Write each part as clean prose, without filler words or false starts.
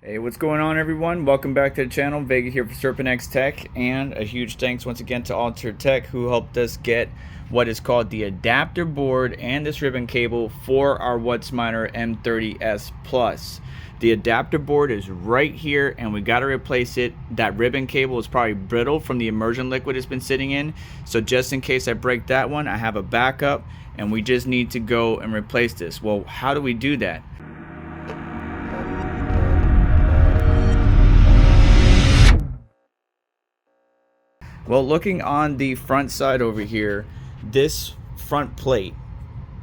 Hey, what's going on, everyone? Welcome back to the channel. Vega here for SerpentX Tech, and a huge thanks once again to Alter Tech, who helped us get what is called the adapter board and this ribbon cable for our Whatsminer M30S Plus. The adapter board is right here, and we got to replace it. That ribbon cable is probably brittle from the immersion liquid it's been sitting in, so just in case I break that one, I have a backup, and we just need to go and replace this. Well, how do we do that? Well, looking on the front side over here, this front plate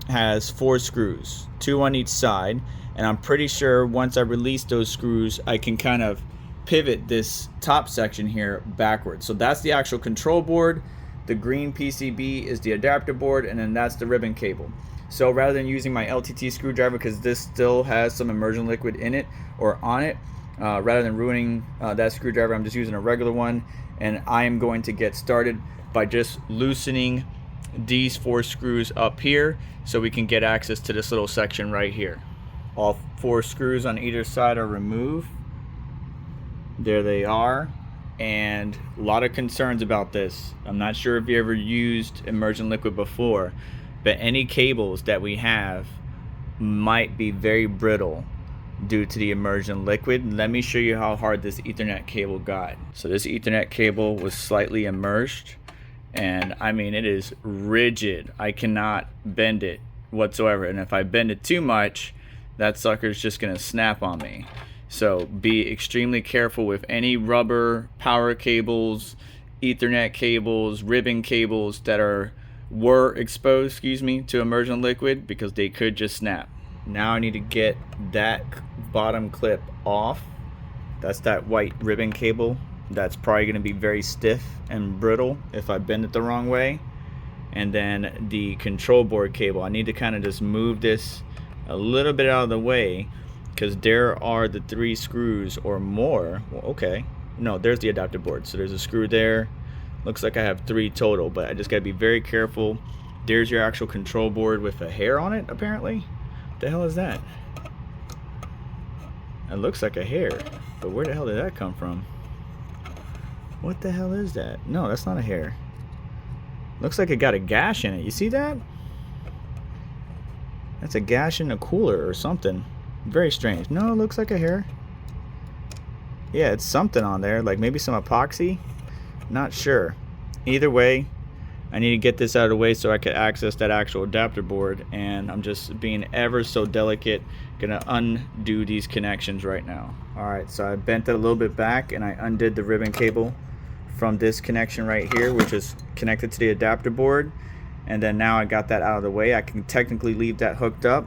has 4 screws, 2 on each side, and I'm pretty sure once I release those screws, I can kind of pivot this top section here backwards. So that's the actual control board. The green PCB is the adapter board, and then that's the ribbon cable. So rather than using my LTT screwdriver, because this still has some immersion liquid in it or on it, rather than ruining that screwdriver, I'm just using a regular one, and I am going to get started by just loosening these 4 screws up here so we can get access to this little section right here. All 4 screws on either side are removed. There they are, and a lot of concerns about this. I'm not sure if you ever used immersion liquid before, but any cables that we have might be very brittle due to the immersion liquid. Let me show you how hard this Ethernet cable got. So this Ethernet cable was slightly immersed, and I mean, it is rigid. I cannot bend it whatsoever, and if I bend it too much, that sucker's just gonna snap on me. So be extremely careful with any rubber power cables, Ethernet cables, ribbon cables that were exposed, to immersion liquid, because they could just snap. Now I need to get that bottom clip off. That's that white ribbon cable. That's probably going to be very stiff and brittle if I bend it the wrong way. And then the control board cable, I need to kind of just move this a little bit out of the way, because there are the 3 screws or more. Well, okay, no, there's the adapter board, so there's a screw there. Looks like I have 3 total, but I just got to be very careful. There's your actual control board with a hair on it, apparently. What the hell is that? It looks like a hair, but where the hell did that come from? What the hell is that? No, that's not a hair. Looks like it got a gash in it. You see that? That's a gash in the cooler or something. Very strange. No, it looks like a hair. Yeah, it's something on there, like maybe some epoxy. Not sure. Either way, I need to get this out of the way so I can access that actual adapter board, and I'm just being ever so delicate. Gonna undo these connections right now. Alright, so I bent it a little bit back, and I undid the ribbon cable from this connection right here, which is connected to the adapter board. And then now I got that out of the way, I can technically leave that hooked up,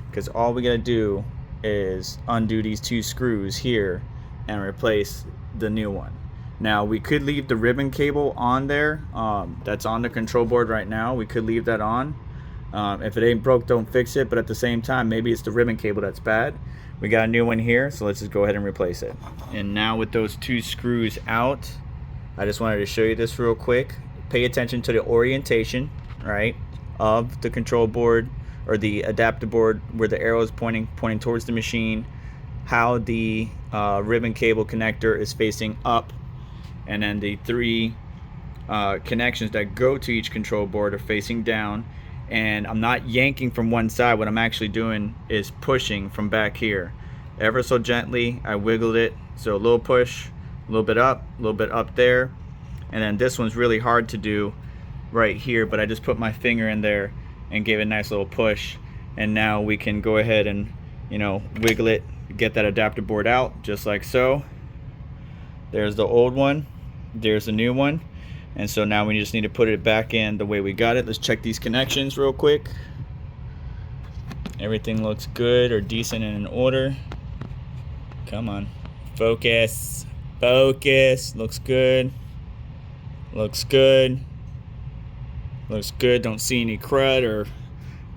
because all we gotta do is undo these 2 screws here and replace the new one. Now we could leave the ribbon cable on there, that's on the control board right now. We could leave that on. If it ain't broke, don't fix it, but at the same time, maybe it's the ribbon cable that's bad. We got a new one here, so let's just go ahead and replace it. And now with those 2 screws out, I just wanted to show you this real quick. Pay attention to the orientation, right, of the control board or the adapter board, where the arrow is pointing towards the machine, how the ribbon cable connector is facing up, and then the 3 connections that go to each control board are facing down. And I'm not yanking from one side. What I'm actually doing is pushing from back here. Ever so gently, I wiggled it. So a little push, a little bit up there. And then this one's really hard to do right here, but I just put my finger in there and gave it a nice little push. And now we can go ahead and, wiggle it, get that adapter board out, just like so. There's the old one. There's the new one. And so now we just need to put it back in the way we got it. Let's check these connections real quick. Everything looks good or decent and in order. Come on, focus, focus. Looks good, looks good, looks good. Don't see any crud or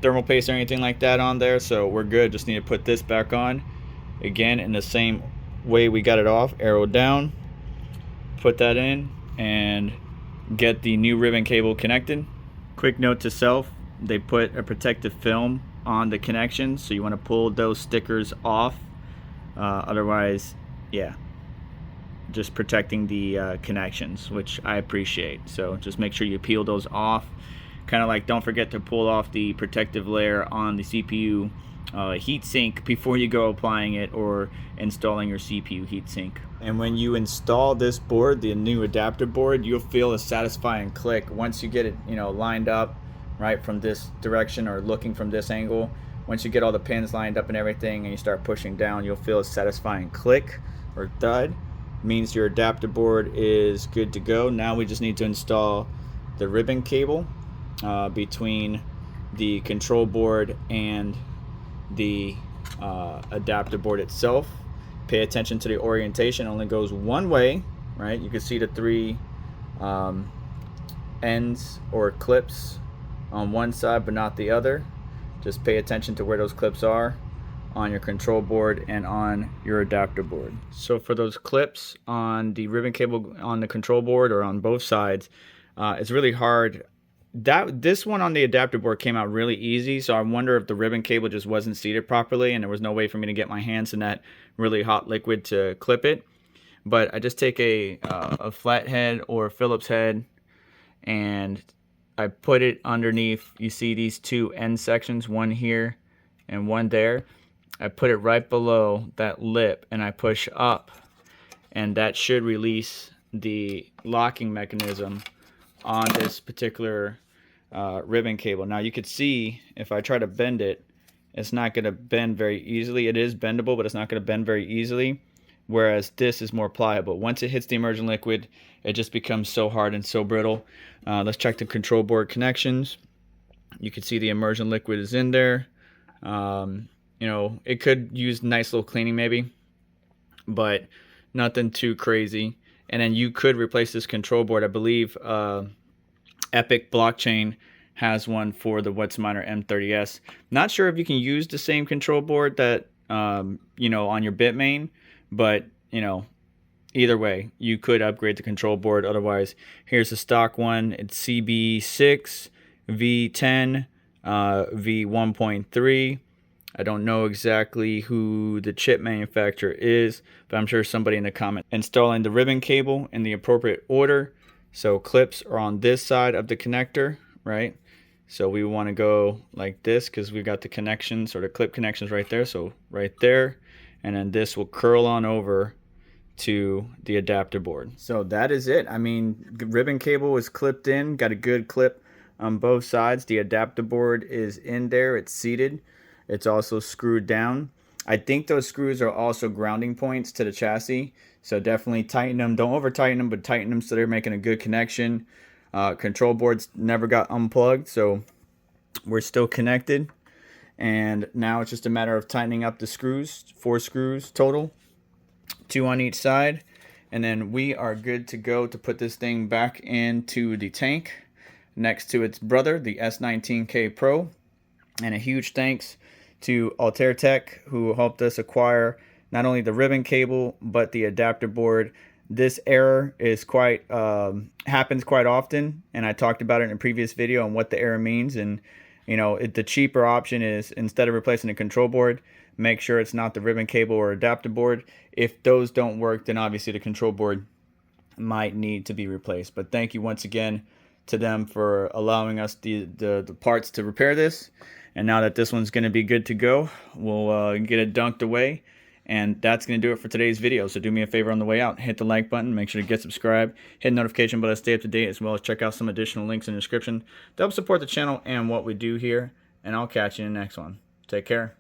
thermal paste or anything like that on there, so we're good. Just need to put this back on again in the same way we got it off. Arrow down, put that in, and get the new ribbon cable connected. Quick note to self, they put a protective film on the connection, so you want to pull those stickers off Otherwise, yeah, just protecting the connections, which I appreciate. So just make sure you peel those off. Kind of like, don't forget to pull off the protective layer on the CPU heatsink before you go applying it or installing your CPU heatsink. And when you install this board, the new adapter board, you'll feel a satisfying click once you get it, you know, lined up right from this direction or looking from this angle. Once you get all the pins lined up and everything and you start pushing down, you'll feel a satisfying click or thud. Means your adapter board is good to go. Now we just need to install the ribbon cable between the control board and the adapter board itself. Pay attention to the orientation. It only goes one way, right? You can see the three ends or clips on one side but not the other. Just pay attention to where those clips are on your control board and on your adapter board. So for those clips on the ribbon cable on the control board or on both sides, it's really hard. This one on the adapter board came out really easy, so I wonder if the ribbon cable just wasn't seated properly and there was no way for me to get my hands in that really hot liquid to clip it. But I just take a flathead or a Phillips head and I put it underneath. You see these two end sections, one here and one there. I put it right below that lip and I push up, and that should release the locking mechanism on this particular ribbon cable. Now you could see if I try to bend it, it's not going to bend very easily. It is bendable, but it's not going to bend very easily, whereas this is more pliable. Once it hits the immersion liquid, it just becomes so hard and so brittle. Let's check the control board connections. You can see the immersion liquid is in there. You know, it could use nice little cleaning maybe, but nothing too crazy. And then you could replace this control board. I believe Epic Blockchain has one for the Whatsminer M30S. Not sure if you can use the same control board that you know, on your Bitmain, but you know, either way, you could upgrade the control board. Otherwise, here's the stock one. It's CB6 V10 V1.3. I don't know exactly who the chip manufacturer is, but I'm sure somebody in the comment. Installing the ribbon cable in the appropriate order. So clips are on this side of the connector, right? So we want to go like this because we've got the connections or the clip connections right there. So right there, and then this will curl on over to the adapter board. So that is it. I mean, ribbon cable is clipped in, got a good clip on both sides. The adapter board is in there, it's seated. It's also screwed down. I think those screws are also grounding points to the chassis. So definitely tighten them. Don't over tighten them, but tighten them so they're making a good connection. Control boards never got unplugged, so we're still connected. And now it's just a matter of tightening up the screws. 4 screws total, 2 on each side. And then we are good to go to put this thing back into the tank next to its brother, the S19K Pro. And a huge thanks to Altair Tech, who helped us acquire not only the ribbon cable but the adapter board. This error is quite happens quite often, and I talked about it in a previous video on what the error means. And you know, the cheaper option is, instead of replacing the control board, make sure it's not the ribbon cable or adapter board. If those don't work, then obviously the control board might need to be replaced. But thank you once again to them for allowing us the parts to repair this. And now that this one's going to be good to go, we'll get it dunked away. And that's going to do it for today's video. So do me a favor on the way out. Hit the like button. Make sure to get subscribed. Hit the notification bell to stay up to date, as well as check out some additional links in the description to help support the channel and what we do here. And I'll catch you in the next one. Take care.